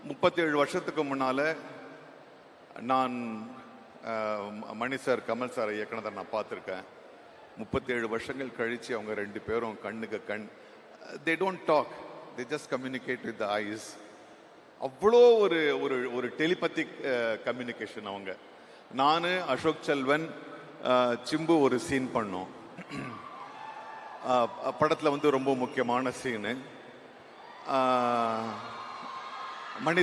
37 வருஷத்துக்கு முன்னால நான் மணி சார், கமல் சார் இயக்குனதை நான் பார்த்துருக்கேன். 37 வருஷங்கள் கழித்து அவங்க ரெண்டு பேரும் கண்ணுக்கு கண், they don't talk, they just communicate with the eyes. அவ்வளோ ஒரு ஒரு ஒரு டெலிபத்திக் கம்யூனிகேஷன் அவங்க. நான், அசோக் செல்வன், சிம்பு ஒரு சீன் பண்ணோம். படத்தில் வந்து ரொம்ப முக்கியமான சீனு. மணி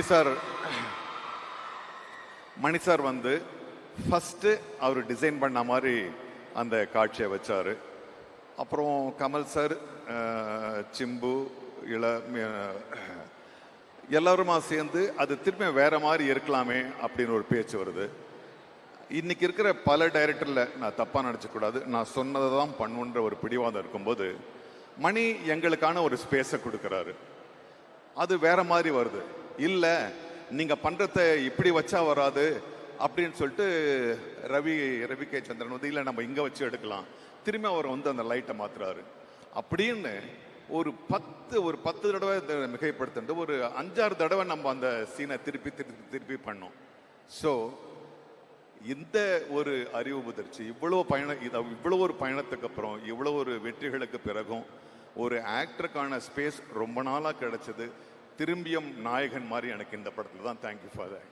சார் வந்து ஃபஸ்ட்டு அவர் டிசைன் பண்ண மாதிரி அந்த காட்சியை வச்சார். அப்புறம் கமல் சார், சிம்பு, எல்லாருமா சேர்ந்து அது திரும்ப வேற மாதிரி இருக்கலாமே அப்படின்னு ஒரு பேச்சு வருது. இன்னைக்கு இருக்கிற பல டைரக்டரில் நான் தப்பாக நினச்சக்கூடாது, நான் சொன்னதை தான் பண்ணுன்ற ஒரு பிடிவாதம் இருக்கும்போது மணி எங்களுக்கான ஒரு ஸ்பேஸை கொடுக்குறாரு. அது வேற மாதிரி வருது. இல்லை, நீங்கள் பண்ணுறத இப்படி வச்சா வராது அப்படின்னு சொல்லிட்டு ரவி கே சந்திரன் வந்து இல்லை நம்ம இங்கே வச்சு எடுக்கலாம், திரும்பி அவர் வந்து அந்த லைட்டை மாத்துறாரு. அப்படின்னு ஒரு 10 தடவை மிகைப்படுத்த ஒரு 5-6 தடவை நம்ம அந்த சீனை திருப்பி பண்ணோம். ஸோ இந்த ஒரு அறிவு முதிர்ச்சி, இவ்வளோ ஒரு பயணத்துக்கு அப்புறம், இவ்வளோ ஒரு வெற்றிகளுக்கு பிறகும் ஒரு ஆக்டருக்கான ஸ்பேஸ் ரொம்ப நாளாக கிடைச்சது. திரும்பியும் நாயகன் மாதிரி எனக்கு இந்த படத்தில் தான். Thank you for that.